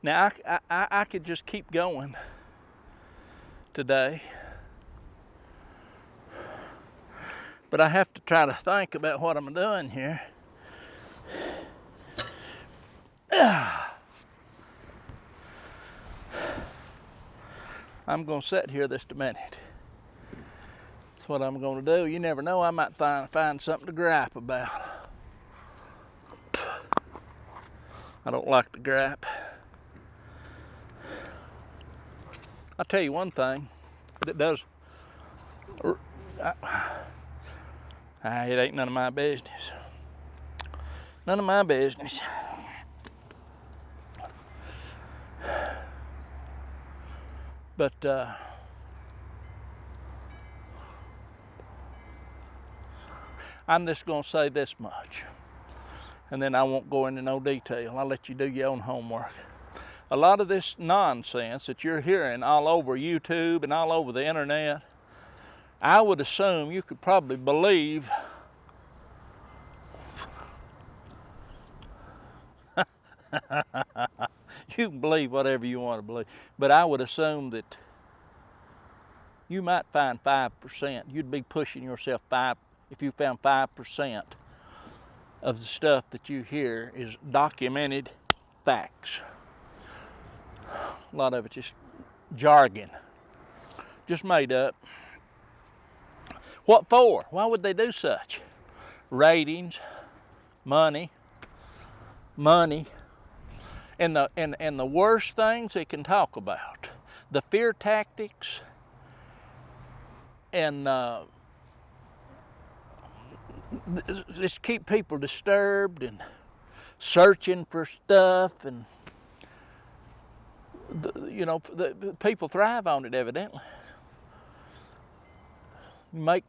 Now, I could just keep going today, but I have to try to think about what I'm doing here. I'm going to sit here just a minute. That's what I'm going to do. You never know, I might find something to gripe about. I don't like to gripe. I'll tell you one thing that does, it ain't none of my business. None of my business. But I'm just going to say this much, and then I won't go into no detail. I'll let you do your own homework. A lot of this nonsense that you're hearing all over YouTube and all over the internet, I would assume you could probably believe you can believe whatever you want to believe, but I would assume that you might find 5%. You'd be pushing yourself if you found 5% of the stuff that you hear is documented facts. A lot of it's just jargon, just made up. What for? Why would they do such? Ratings, money, and the worst things they can talk about, the fear tactics, and just keep people disturbed and searching for stuff, and the people thrive on it evidently. Make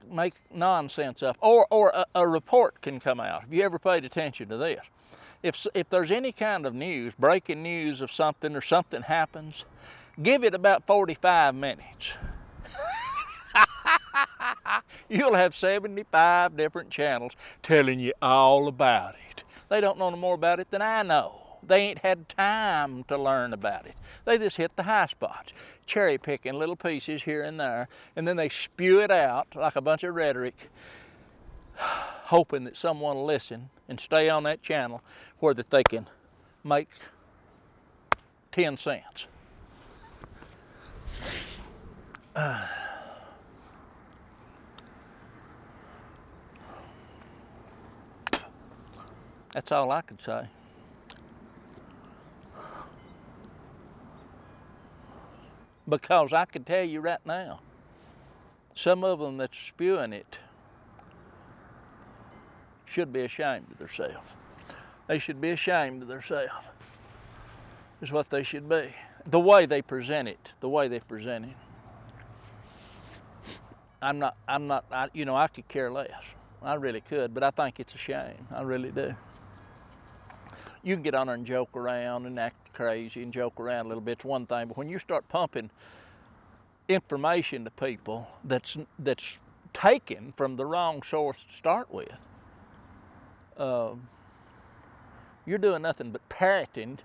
nonsense up, or a report can come out. Have you ever paid attention to this? If there's any kind of news, breaking news of something, or something happens, give it about 45 minutes. You'll have 75 different channels telling you all about it. They don't know no more about it than I know. They ain't had time to learn about it. They just hit the high spots, cherry picking little pieces here and there, and then they spew it out like a bunch of rhetoric, hoping that someone will listen and stay on that channel where that they can make 10 cents. That's all I could say. Because I can tell you right now, some of them that's spewing it should be ashamed of themselves. They should be ashamed of themselves, is what they should be. The way they present it, I could care less. I really could, but I think it's a shame. I really do. You can get on there and joke around and act crazy and joke around a little bit, it's one thing, but when you start pumping information to people that's taken from the wrong source to start with, you're doing nothing but parroting.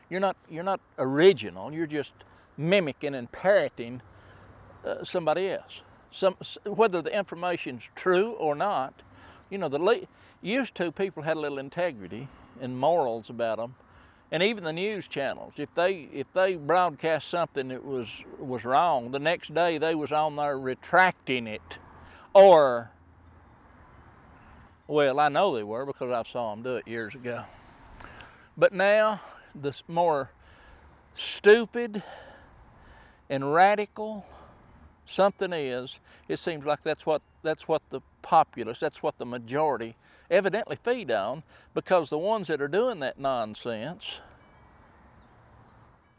You're not original. You're just mimicking and parroting somebody else. Whether the information's true or not, used to people had a little integrity and morals about them, and even the news channels. If they broadcast something that was wrong, the next day they was on there retracting it, or, well, I know they were because I saw them do it years ago. But now, this more stupid and radical something is, it seems like that's what the populace, that's what the majority evidently feed on, because the ones that are doing that nonsense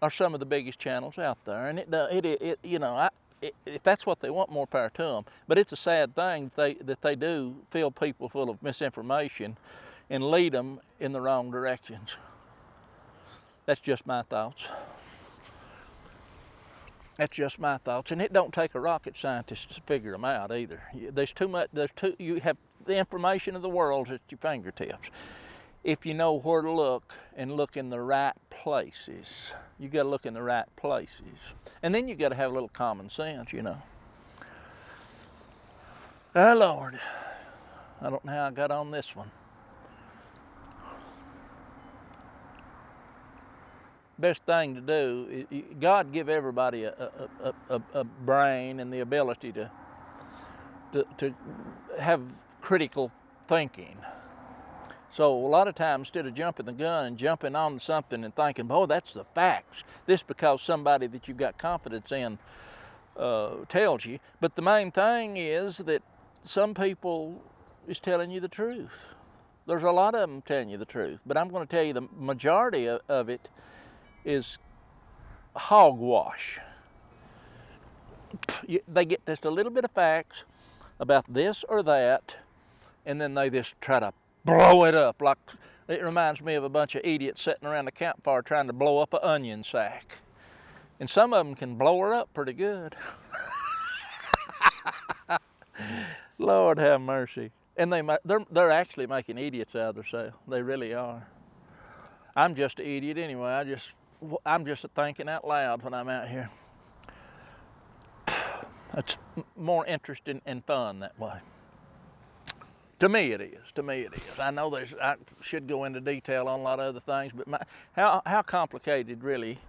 are some of the biggest channels out there, and if that's what they want, more power to them. But it's a sad thing that they do fill people full of misinformation and lead them in the wrong directions. That's just my thoughts. And it don't take a rocket scientist to figure them out either. There's too much. You have the information of the world at your fingertips. if you know where to look and look in the right places. You got to look in the right places. And then you got to have a little common sense, you know. Oh, Lord. I don't know how I got on this one. Best thing to do, God give everybody a brain and the ability to have critical thinking. So a lot of times, instead of jumping the gun and jumping on something and thinking, oh, that's the facts, this because somebody that you've got confidence in tells you. But the main thing is that some people is telling you the truth. There's a lot of them telling you the truth, but I'm going to tell you the majority of it is hogwash. They get just a little bit of facts about this or that, and then they just try to blow it up. Like, it reminds me of a bunch of idiots sitting around the campfire trying to blow up an onion sack. And some of them can blow her up pretty good. Lord have mercy. And they're actually making idiots out of themselves. They really are. I'm just an idiot anyway. I'm just thinking out loud when I'm out here. It's more interesting and fun that way. To me it is. I know I should go into detail on a lot of other things, but how complicated really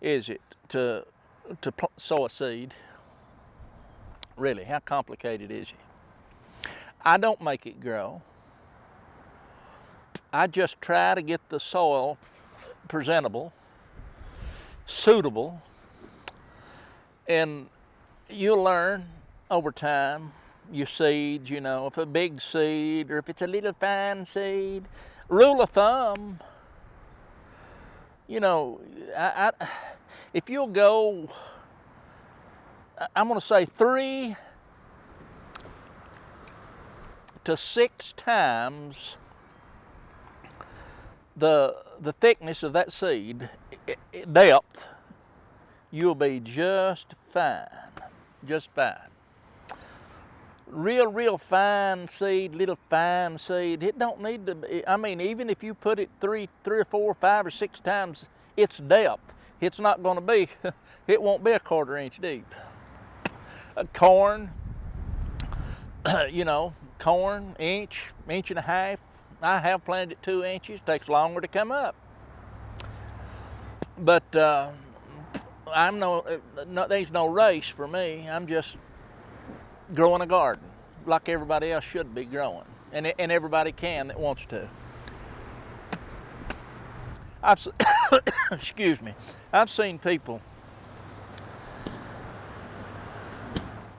is it to sow a seed? Really, how complicated is it? I don't make it grow. I just try to get the soil presentable, suitable, and you'll learn over time your seeds, you know, if a big seed or if it's a little fine seed. Rule of thumb, you know, if you'll go, I'm going to say 3 to 6 times the thickness of that seed, depth, you'll be just fine. Real fine seed, little fine seed, it don't need to be, I mean, even if you put it 3 or 4, 5 or 6 times its depth, it's not going to be, it won't be a 1/4 inch deep. Corn, you know, corn, inch and a half. I have planted it 2 inches. Takes longer to come up. But there's no race for me. I'm just growing a garden like everybody else should be growing, and everybody can that wants to. Excuse me. I've seen people.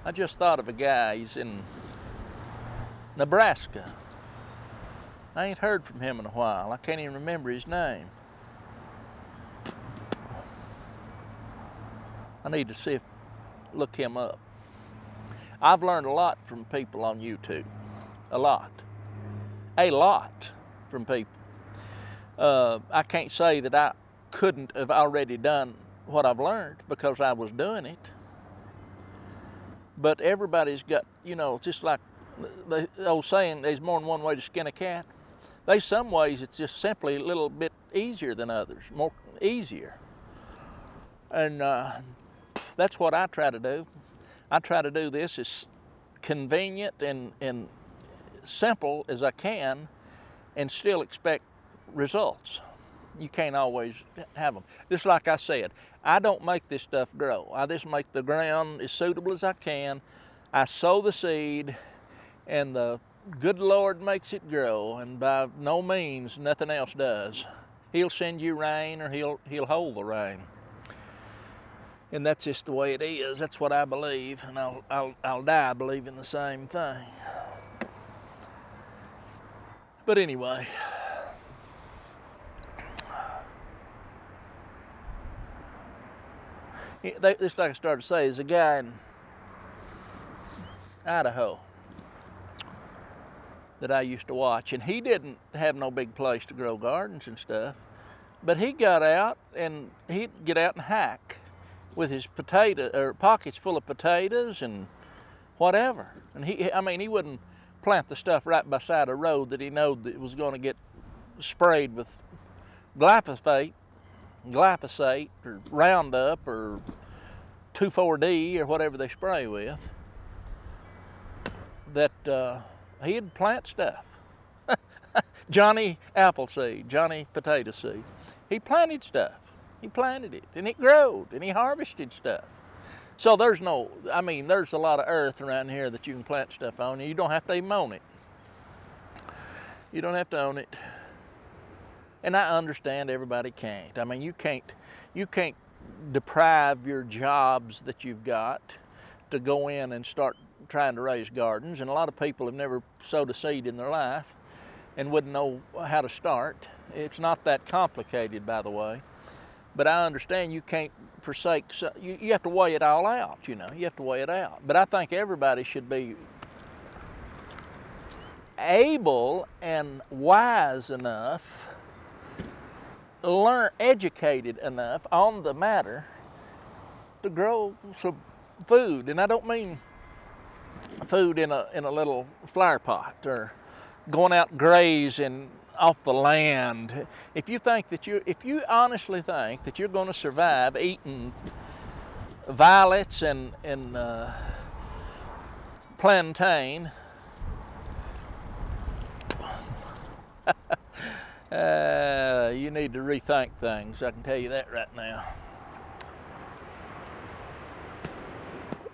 I just thought of a guy. He's in Nebraska. I ain't heard from him in a while. I can't even remember his name. I need to look him up. I've learned a lot from people on YouTube. A lot from people. I can't say that I couldn't have already done what I've learned because I was doing it. But everybody's got, you know, just like the old saying, there's more than one way to skin a cat. There's some ways it's just simply a little bit easier than others, more easier. And that's what I try to do. I try to do this as convenient and simple as I can and still expect results. You can't always have them. Just like I said, I don't make this stuff grow. I just make the ground as suitable as I can. I sow the seed, and the good Lord makes it grow, and by no means nothing else does. He'll send you rain, or he'll hold the rain. And that's just the way it is. That's what I believe, and I'll die believing the same thing. But anyway, just like I started to say, there's a guy in Idaho that I used to watch, and he didn't have no big place to grow gardens and stuff, but he got out and he'd get out and hack with his pockets full of potatoes and whatever. And he wouldn't plant the stuff right beside a road that he knew that it was going to get sprayed with glyphosate or Roundup or 2,4-D or whatever they spray with, that he'd plant stuff. Johnny Appleseed, Johnny Potato Seed. He planted stuff. He planted it, and it growed, and he harvested stuff. So there's a lot of earth around here that you can plant stuff on, and you don't have to even own it. You don't have to own it. And I understand everybody can't. I mean, you can't deprive your jobs that you've got to go in and start trying to raise gardens. And a lot of people have never sowed a seed in their life and wouldn't know how to start. It's not that complicated, by the way. But I understand you can't forsake, you have to weigh it all out, you have to weigh it out. But I think everybody should be able and wise enough, educated enough on the matter to grow some food. And I don't mean food in a little flower pot or going out grazing off the land. If you honestly think that you're going to survive eating violets and plantain, you need to rethink things. I can tell you that right now.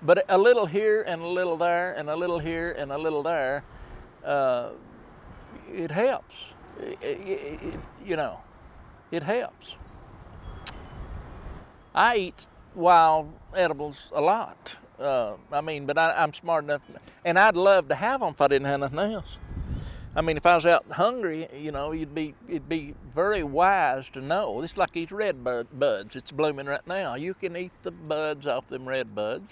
But a little here and a little there and a little here and a little there, it helps. It helps. I eat wild edibles a lot. But I'm smart enough, and I'd love to have them if I didn't have nothing else. I mean, if I was out hungry, it'd be very wise to know. It's like these red buds. It's blooming right now. You can eat the buds off them red buds.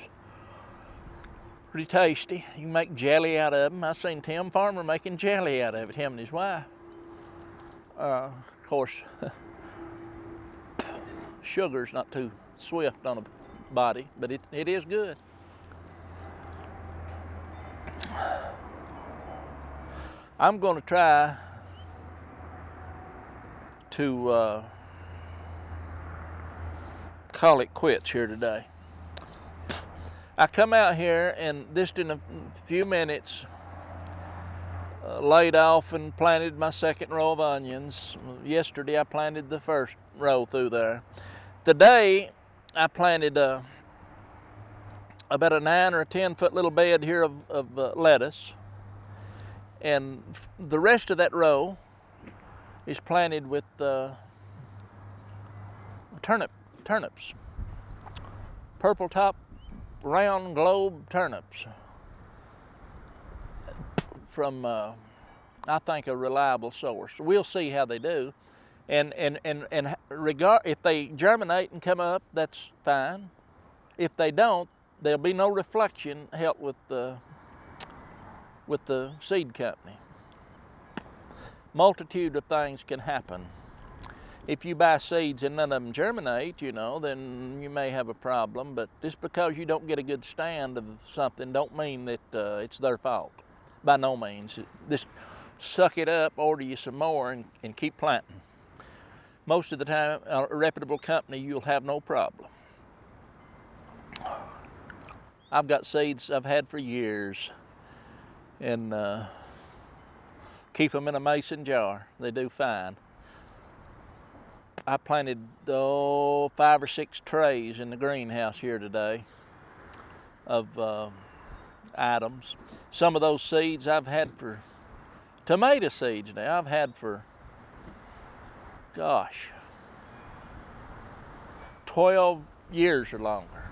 Pretty tasty. You can make jelly out of them. I seen Tim Farmer making jelly out of it, him and his wife. Of course, sugar's not too swift on a body, but it is good. I'm going to try to call it quits here today. I come out here and just in a few minutes laid off and planted my second row of onions. Yesterday I planted the first row through there. Today I planted about a 9 or a 10 foot little bed here of lettuce, and the rest of that row is planted with turnips, purple top round globe turnips from I think a reliable source. We'll see how they do, and if they germinate and come up, that's fine. If they don't, there'll be no reflection help with the seed company. Multitude of things can happen. If you buy seeds and none of them germinate, then you may have a problem. But just because you don't get a good stand of something don't mean that it's their fault. By no means. Just suck it up, order you some more, and keep planting. Most of the time, a reputable company, you'll have no problem. I've got seeds I've had for years, and keep them in a mason jar. They do fine. I planted 5 or 6 trays in the greenhouse here today of items. Some of those seeds I've had for tomato seeds now. I've had for 12 years or longer,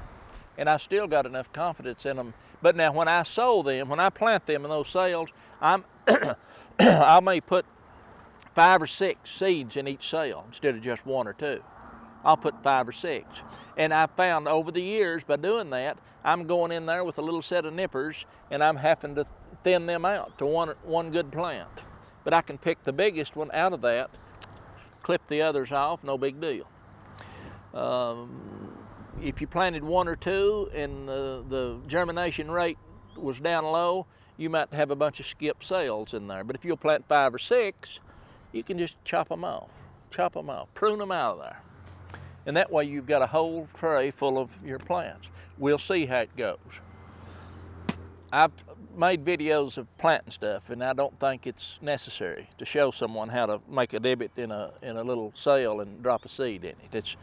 and I still got enough confidence in them. But now when I sow them, when I plant them in those sales, I may put 5 or 6 seeds in each cell instead of just 1 or 2. I'll put 5 or 6. And I found over the years by doing that, I'm going in there with a little set of nippers and I'm having to thin them out to one good plant. But I can pick the biggest one out of that, clip the others off, no big deal. If you planted 1 or 2 and the germination rate was down low, you might have a bunch of skip sales in there. But if you'll plant 5 or 6, you can just chop them off, prune them out of there. And that way you've got a whole tray full of your plants. We'll see how it goes. I've made videos of planting stuff, and I don't think it's necessary to show someone how to make a divot in a little sail and drop a seed in it. It's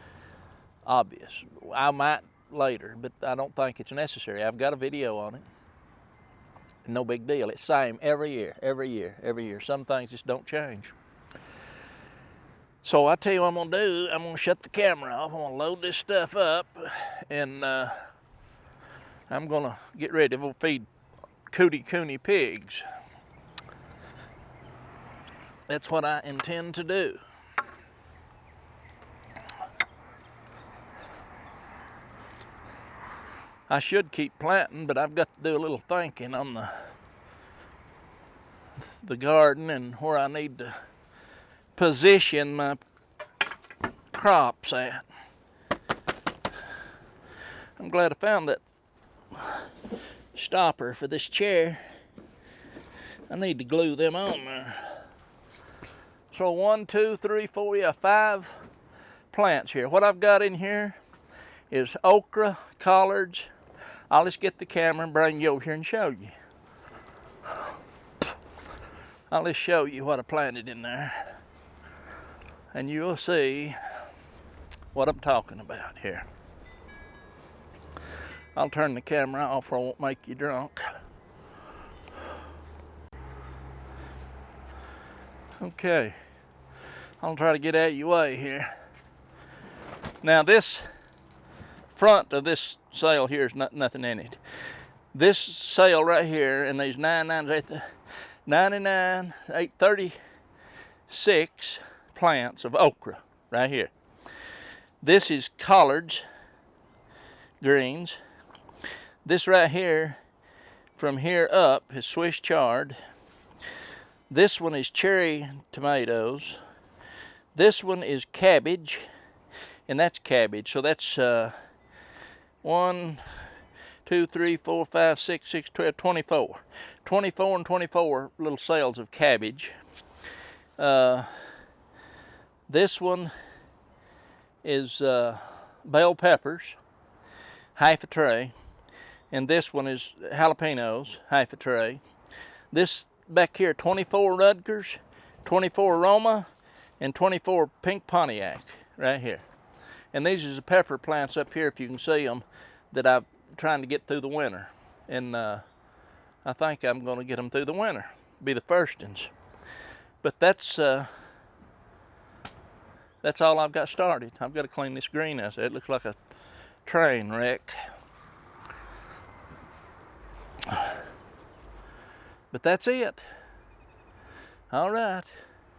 obvious. I might later, but I don't think it's necessary. I've got a video on it. No big deal. It's the same every year. Some things just don't change. So I tell you what I'm gonna do. I'm gonna shut the camera off. I'm gonna load this stuff up, and I'm gonna get ready. We'll feed cooney pigs. That's what I intend to do. I should keep planting, but I've got to do a little thinking on the garden and where I need to position my crops at. I'm glad I found that stopper for this chair. I need to glue them on there. So 1, 2, 3, 4, yeah, 5 plants here. What I've got in here is okra, collards. I'll just get the camera and bring you over here and show you. I'll just show you what I planted in there, and you'll see what I'm talking about here. I'll turn the camera off or I won't make you drunk. Okay, I'll try to get out of your way here. Now this front of this sail here is nothing in it. This sail right here, and these 836 plants of okra right here. This is collards, greens. This right here, from here up, is Swiss chard. This one is cherry tomatoes. This one is cabbage, and that's cabbage. So that's 1, 2, 3, 4, 5, 6, 6, 12, 24. 24 and 24 little sails of cabbage. This one is bell peppers, half a tray. And this one is jalapenos, half a tray. This back here, 24 Rutgers, 24 Roma, and 24 pink Pontiac right here. And these are the pepper plants up here, if you can see them, that I'm trying to get through the winter. And I think I'm going to get them through the winter, be the first ones. But that's all I've got started. I've got to clean this greenhouse. It looks like a train wreck. But that's it. All right.